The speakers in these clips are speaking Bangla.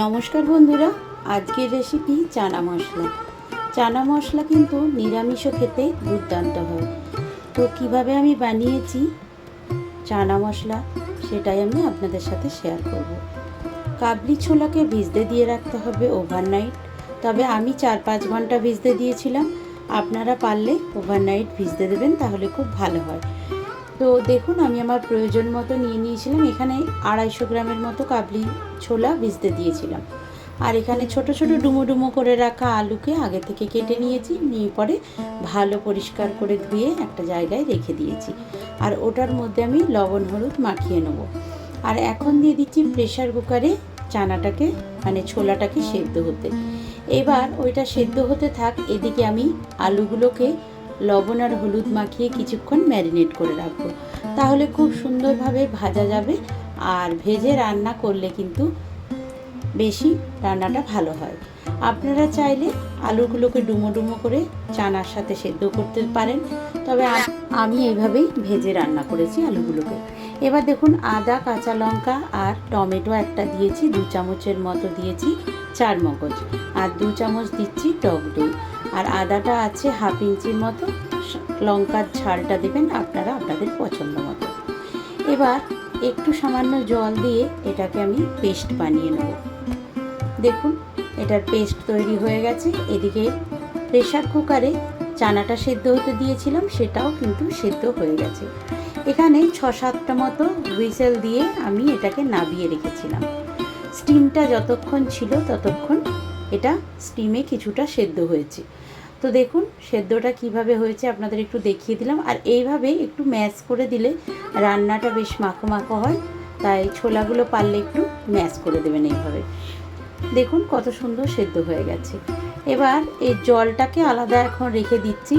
নমস্কার বন্ধুরা, আজকের রেসিপি চানা মশলা। চানা মশলা কিন্তু নিরামিষও খেতে দুর্দান্ত হয়। তো কিভাবে আমি বানিয়েছি চানা মশলা সেটাই আমি আপনাদের সাথে শেয়ার করব। কাবলি ছোলাকে ভিজতে দিয়ে রাখতে হবে ওভারনাইট, তবে আমি 4-5 ঘন্টা ভিজতে দিয়েছিলাম। আপনারা পারলে ওভারনাইট ভিজতে দেবেন, তাহলে খুব ভালো হয়। তো দেখুন, আমি আমার প্রয়োজন মতো নিয়ে নিয়েছিলাম। এখানে 250 গ্রামের মতো কাবলি ছোলা ভিজতে দিয়েছিলাম। আর এখানে ছোট ছোট ডুমো ডুমো করে রাখা আলুকে আগে থেকে কেটে নিয়েছি, নিয়ে পরে ভালো পরিষ্কার করে ধুয়ে একটা জায়গায় রেখে দিয়েছি। আর ওটার মধ্যে আমি লবণ হলুদ মাখিয়ে নেব। আর এখন দিয়ে দিচ্ছি প্রেশার কুকারে চানাটাকে, মানে ছোলাটাকে সেদ্ধ হতে। এবার ওইটা সেদ্ধ হতে থাক, এদিকে আমি আলুগুলোকে লবণ আর হলুদ মাখিয়ে কিছুক্ষণ ম্যারিনেট করে রাখবো। তাহলে খুব সুন্দরভাবে ভাজা যাবে। আর ভেজে রান্না করলে কিন্তু বেশি রান্নাটা ভালো হয়। আপনারা চাইলে আলুগুলোকে ডুমো ডুমো করে চানার সাথে সেদ্ধ করতে পারেন, তবে আমি এইভাবেই ভেজে রান্না করেছি আলুগুলোকে। এবার দেখুন, আদা, কাঁচা লঙ্কা আর টমেটো একটা দিয়েছি, 2 চামচের মতো দিয়েছি চারমগজ, আর 2 চামচ দিচ্ছি টক দই। আর আদাটা আছে 1/2 ইঞ্চির মতো। লঙ্কার ঝালটা দেবেন আপনারা আপনাদের পছন্দ মতো। এবার একটু সামান্য জল দিয়ে এটাকে আমি পেস্ট বানিয়ে নেব। দেখুন, এটার পেস্ট তৈরি হয়ে গেছে। এদিকে প্রেশার কুকারে চানাটা সেদ্ধ হতে দিয়েছিলাম, সেটাও কিন্তু সেদ্ধ হয়ে গেছে। এখানে 6-7টা মতো হুইসেল দিয়ে আমি এটাকে নাবিয়ে রেখেছিলাম। স্টিমটা যতক্ষণ ছিল ততক্ষণ এটা স্টিমে কিছুটা সেদ্ধ হয়েছে। তো দেখুন সেদ্ধটা কিভাবে হয়েছে আপনাদের একটু দেখিয়ে দিলাম। আর এইভাবে একটু ম্যাশ করে দিলে রান্নাটা বেশ মাখো মাখো হয়, তাই ছোলাগুলো পারলে একটু ম্যাশ করে দেবেন এইভাবে। দেখুন কত সুন্দর সেদ্ধ হয়ে গেছে। এবার এই জলটাকে আলাদা এখন রেখে দিচ্ছি।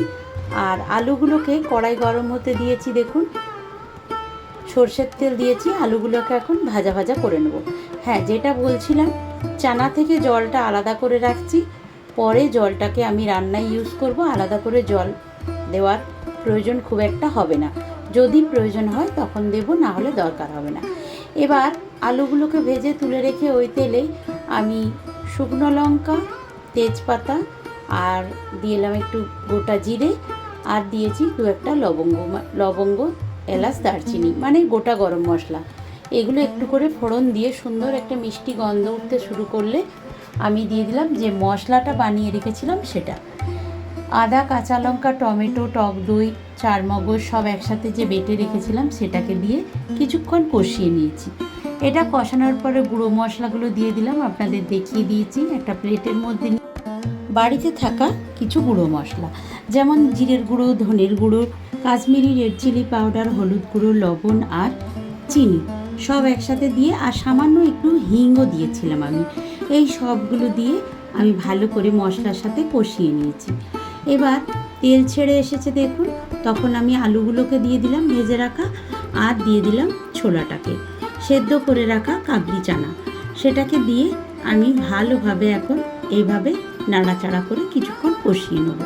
আর আলুগুলোকে কড়াই গরম হতে দিয়েছি, দেখুন সর্ষের তেল দিয়েছি। আলুগুলোকে এখন ভাজা ভাজা করে নেব। হ্যাঁ, যেটা বলছিলাম, চানা থেকে জলটা আলাদা করে রাখছি, পরে জলটাকে আমি রান্নায় ইউজ করব। আলাদা করে জল দেওয়ার প্রয়োজন খুব একটা হবে না, যদি প্রয়োজন হয় তখন দেব, না হলে দরকার হবে না। এবার আলুগুলোকে ভেজে তুলে রেখে ওই তেলে আমি শুকনো লঙ্কা, তেজপাতা আর দিলাম একটু গোটা জিরে, আর দিয়েছি 2-একটা লবঙ্গ, এলাচ, দারচিনি, মানে গোটা গরম মশলা। এগুলো একটু করে ফোড়ন দিয়ে সুন্দর একটা মিষ্টি গন্ধ উঠতে শুরু করলে আমি দিয়ে দিলাম যে মশলাটা বানিয়ে রেখেছিলাম সেটা। আদা, কাঁচা লঙ্কা, টমেটো, টক দই, চারমগজ সব একসাথে যে বেটে রেখেছিলাম সেটাকে দিয়ে কিছুক্ষণ কষিয়ে নিয়েছি। এটা কষানোর পরে গুঁড়ো মশলাগুলো দিয়ে দিলাম, আপনাদের দেখিয়ে দিয়েছি। একটা প্লেটের মধ্যে বাড়িতে থাকা কিছু গুঁড়ো মশলা, যেমন জিরের গুঁড়ো, ধনের গুঁড়ো, কাশ্মীরি রেড চিলি পাউডার, হলুদ গুঁড়ো, লবণ আর চিনি সব একসাথে দিয়ে, আর সামান্য একটু হিংও দিয়েছিলাম আমি। এই সবগুলো দিয়ে আমি ভালো করে মশলার সাথে কষিয়ে নিয়েছি। এবার তেল ছেড়ে এসেছে দেখুন, তখন আমি আলুগুলোকে দিয়ে দিলাম ভেজে রাখা, আর দিয়ে দিলাম ছোলাটাকে, সেদ্ধ করে রাখা কাবলি চানা, সেটাকে দিয়ে আমি ভালোভাবে এখন এইভাবে নাড়াচাড়া করে কিছুক্ষণ কষিয়ে নেব।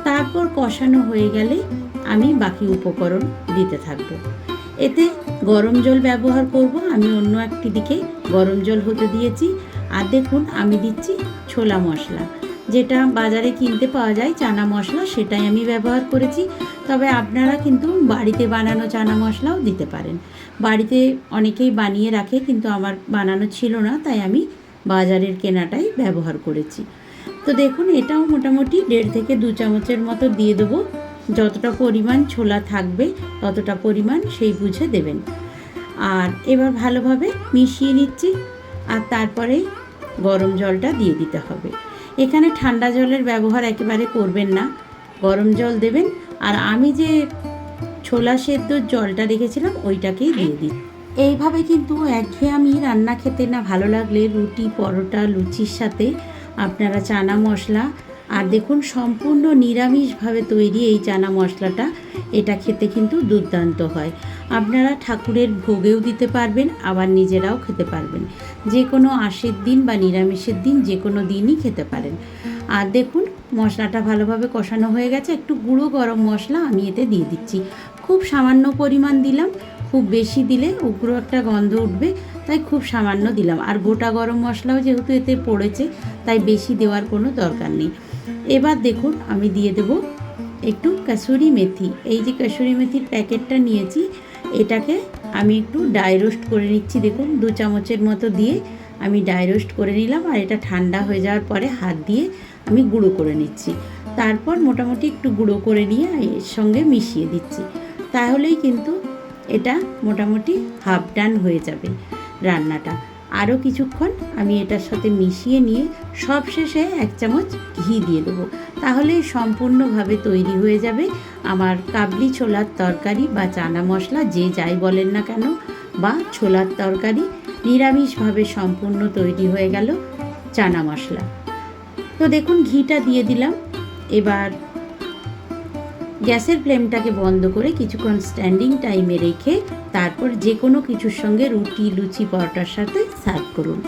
তারপর কষানো হয়ে গেলে আমি বাকি উপকরণ দিতে থাকব। এতে গরম জল ব্যবহার করব। আমি অন্য একটি দিকে গরম জল হতে দিয়েছি। আর দেখুন, আমি দিচ্ছি ছোলা মশলা, যেটা বাজারে কিনতে পাওয়া যায় চানা মশলা, সেটাই আমি ব্যবহার করেছি। তবে আপনারা কিন্তু বাড়িতে বানানো চানা মশলাও দিতে পারেন। বাড়িতে অনেকেই বানিয়ে রাখে, কিন্তু আমার বানানো ছিল না, তাই আমি বাজারের কেনাটাই ব্যবহার করেছি। তো দেখুন, এটাও মোটামুটি 1.5 থেকে 2 চামচের মতো দিয়ে দেবো। যতটা পরিমাণ ছোলা থাকবে ততটা পরিমাণ সেই বুঝে দেবেন। আর এবার ভালোভাবে মিশিয়ে নিচ্ছি। আর তারপরে গরম জলটা দিয়ে দিতে হবে। এখানে ঠান্ডা জলের ব্যবহার একেবারে করবেন না, গরম জল দেবেন। আর আমি যে ছোলা সেদ্ধর জলটা রেখেছিলাম ওইটাকেই দিয়ে দিই। এইভাবে কিন্তু একঘেয়েমি রান্না খেতে না ভালো লাগলে রুটি, পরোটা, লুচির সাথে আপনারা চানা মশলা, আর দেখুন সম্পূর্ণ নিরামিষভাবে তৈরি এই চানা মশলাটা, এটা খেতে কিন্তু দুর্দান্ত হয়। আপনারা ঠাকুরের ভোগেও দিতে পারবেন, আবার নিজেরাও খেতে পারবেন। যে কোনো আশীর দিন বা নিরামিষের দিন যে কোনো দিনই খেতে পারেন। আর দেখুন মশলাটা ভালোভাবে কষানো হয়ে গেছে। একটু গুঁড়ো গরম মশলা আমি এতে দিয়ে দিচ্ছি, খুব সামান্য পরিমাণ দিলাম, খুব বেশি দিলে উগ্র একটা গন্ধ উঠবে, তাই খুব সামান্য দিলাম। আর গোটা গরম মশলাও যেহেতু এতে পড়েছে, তাই বেশি দেওয়ার কোনো দরকার নেই। এবার দেখুন আমি দিয়ে দেব একটু কাসুরি মেথি। এই যে কাসুরি মেথির প্যাকেটটা নিয়েছি, এটাকে আমি একটু ড্রাই রোস্ট করে নিচ্ছি। দেখুন 2 চামচের মতো দিয়ে আমি ড্রাই রোস্ট করে নিলাম। আর এটা ঠান্ডা হয়ে যাওয়ার পরে হাত দিয়ে আমি গুঁড়ো করে নিচ্ছি। তারপর মোটামুটি একটু গুঁড়ো করে নিয়ে এর সঙ্গে মিশিয়ে দিচ্ছি। তাহলেই কিন্তু এটা মোটামুটি হাফ ডান হয়ে যাবে রান্নাটা। আরও কিছুক্ষণ আমি এটার সাথে মিশিয়ে নিয়ে সবশেষে 1 চামচ ঘি দিয়ে দেবো। তাহলেই সম্পূর্ণভাবে তৈরি হয়ে যাবে আমার কাবলি ছোলার তরকারি বা চানা মশলা, যে যাই বলেন না কেন, বা ছোলার তরকারি। নিরামিষভাবে সম্পূর্ণ তৈরি হয়ে গেল চানা মশলা। তো দেখুন ঘিটা দিয়ে দিলাম। এবার গ্যাসের ফ্লেমটাকে বন্ধ করে কিছুক্ষণ স্ট্যান্ডিং টাইমে রেখে তারপর যে কোনো কিছুর সঙ্গে রুটি, লুচি, পরোটার সাথে সার্ভ করুন।